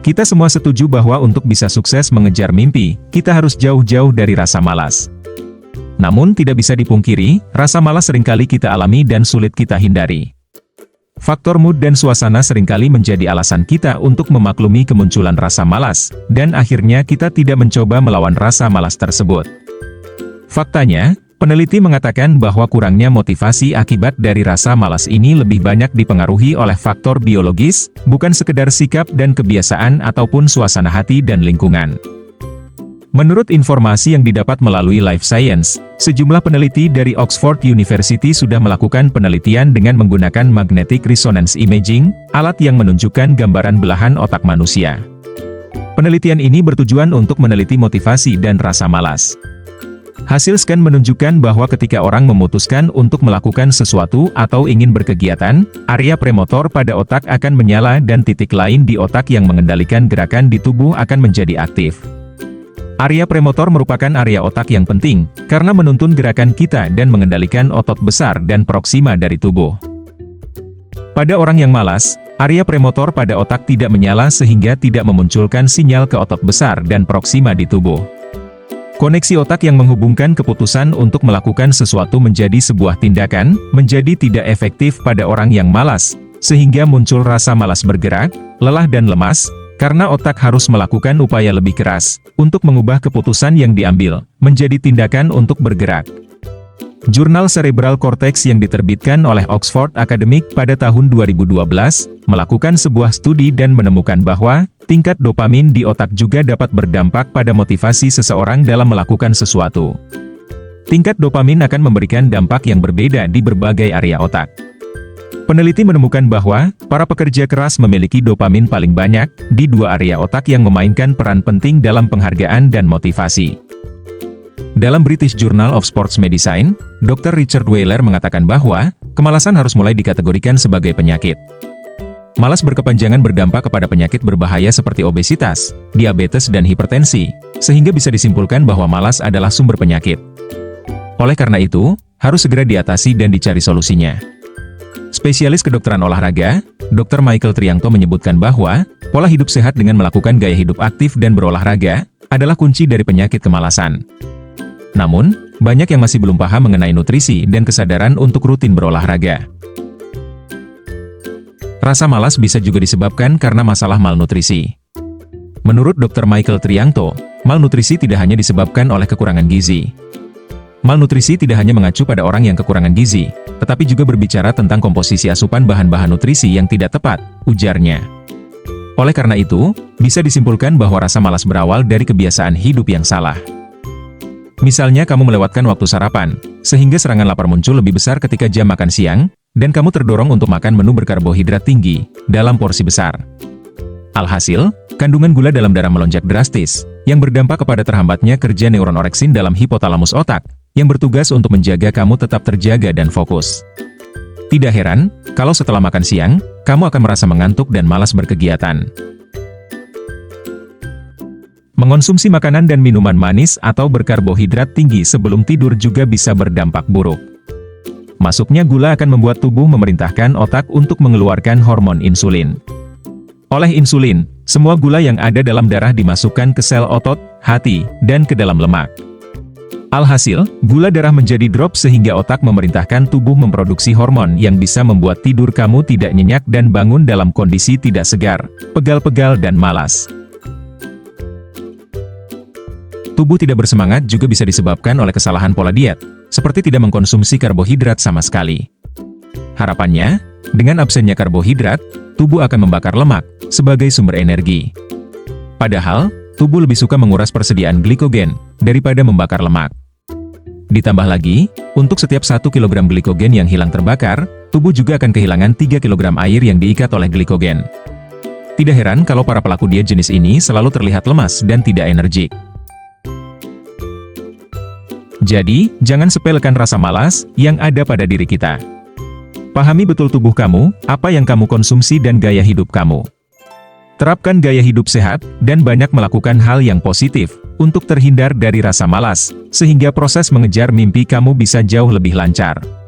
Kita semua setuju bahwa untuk bisa sukses mengejar mimpi, kita harus jauh-jauh dari rasa malas. Namun tidak bisa dipungkiri, rasa malas seringkali kita alami dan sulit kita hindari. Faktor mood dan suasana seringkali menjadi alasan kita untuk memaklumi kemunculan rasa malas, dan akhirnya kita tidak mencoba melawan rasa malas tersebut. Faktanya, peneliti mengatakan bahwa kurangnya motivasi akibat dari rasa malas ini lebih banyak dipengaruhi oleh faktor biologis, bukan sekedar sikap dan kebiasaan ataupun suasana hati dan lingkungan. Menurut informasi yang didapat melalui Life Science, sejumlah peneliti dari Oxford University sudah melakukan penelitian dengan menggunakan magnetic resonance imaging, alat yang menunjukkan gambaran belahan otak manusia. Penelitian ini bertujuan untuk meneliti motivasi dan rasa malas. Hasil scan menunjukkan bahwa ketika orang memutuskan untuk melakukan sesuatu atau ingin berkegiatan, area premotor pada otak akan menyala dan titik lain di otak yang mengendalikan gerakan di tubuh akan menjadi aktif. Area premotor merupakan area otak yang penting, karena menuntun gerakan kita dan mengendalikan otot besar dan proksima dari tubuh. Pada orang yang malas, area premotor pada otak tidak menyala sehingga tidak memunculkan sinyal ke otot besar dan proksima di tubuh. Koneksi otak yang menghubungkan keputusan untuk melakukan sesuatu menjadi sebuah tindakan, menjadi tidak efektif pada orang yang malas, sehingga muncul rasa malas bergerak, lelah dan lemas, karena otak harus melakukan upaya lebih keras untuk mengubah keputusan yang diambil menjadi tindakan untuk bergerak. Jurnal Cerebral Cortex yang diterbitkan oleh Oxford Academic pada tahun 2012 melakukan sebuah studi dan menemukan bahwa tingkat dopamin di otak juga dapat berdampak pada motivasi seseorang dalam melakukan sesuatu. Tingkat dopamin akan memberikan dampak yang berbeda di berbagai area otak. Peneliti menemukan bahwa para pekerja keras memiliki dopamin paling banyak di dua area otak yang memainkan peran penting dalam penghargaan dan motivasi. Dalam British Journal of Sports Medicine, Dr. Richard Weiler mengatakan bahwa kemalasan harus mulai dikategorikan sebagai penyakit. Malas berkepanjangan berdampak kepada penyakit berbahaya seperti obesitas, diabetes dan hipertensi, sehingga bisa disimpulkan bahwa malas adalah sumber penyakit. Oleh karena itu, harus segera diatasi dan dicari solusinya. Spesialis kedokteran olahraga, Dr. Michael Triangto menyebutkan bahwa pola hidup sehat dengan melakukan gaya hidup aktif dan berolahraga adalah kunci dari penyakit kemalasan. Namun, banyak yang masih belum paham mengenai nutrisi dan kesadaran untuk rutin berolahraga. Rasa malas bisa juga disebabkan karena masalah malnutrisi. Menurut Dr. Michael Triangto, malnutrisi tidak hanya disebabkan oleh kekurangan gizi. Malnutrisi tidak hanya mengacu pada orang yang kekurangan gizi, tetapi juga berbicara tentang komposisi asupan bahan-bahan nutrisi yang tidak tepat, ujarnya. Oleh karena itu, bisa disimpulkan bahwa rasa malas berawal dari kebiasaan hidup yang salah. Misalnya kamu melewatkan waktu sarapan, sehingga serangan lapar muncul lebih besar ketika jam makan siang, dan kamu terdorong untuk makan menu berkarbohidrat tinggi, dalam porsi besar. Alhasil, kandungan gula dalam darah melonjak drastis, yang berdampak kepada terhambatnya kerja neuron oreksin dalam hipotalamus otak, yang bertugas untuk menjaga kamu tetap terjaga dan fokus. Tidak heran, kalau setelah makan siang, kamu akan merasa mengantuk dan malas berkegiatan. Mengonsumsi makanan dan minuman manis atau berkarbohidrat tinggi sebelum tidur juga bisa berdampak buruk. Masuknya gula akan membuat tubuh memerintahkan otak untuk mengeluarkan hormon insulin. Oleh insulin, semua gula yang ada dalam darah dimasukkan ke sel otot, hati, dan ke dalam lemak. Alhasil, gula darah menjadi drop sehingga otak memerintahkan tubuh memproduksi hormon yang bisa membuat tidur kamu tidak nyenyak dan bangun dalam kondisi tidak segar, pegal-pegal dan malas. Tubuh tidak bersemangat juga bisa disebabkan oleh kesalahan pola diet, seperti tidak mengkonsumsi karbohidrat sama sekali. Harapannya, dengan absennya karbohidrat, tubuh akan membakar lemak sebagai sumber energi. Padahal, tubuh lebih suka menguras persediaan glikogen daripada membakar lemak. Ditambah lagi, untuk setiap 1 kg glikogen yang hilang terbakar, tubuh juga akan kehilangan 3 kg air yang diikat oleh glikogen. Tidak heran kalau para pelaku diet jenis ini selalu terlihat lemas dan tidak energik. Jadi, jangan sepelekan rasa malas yang ada pada diri kita. Pahami betul tubuh kamu, apa yang kamu konsumsi dan gaya hidup kamu. Terapkan gaya hidup sehat, dan banyak melakukan hal yang positif, untuk terhindar dari rasa malas, sehingga proses mengejar mimpi kamu bisa jauh lebih lancar.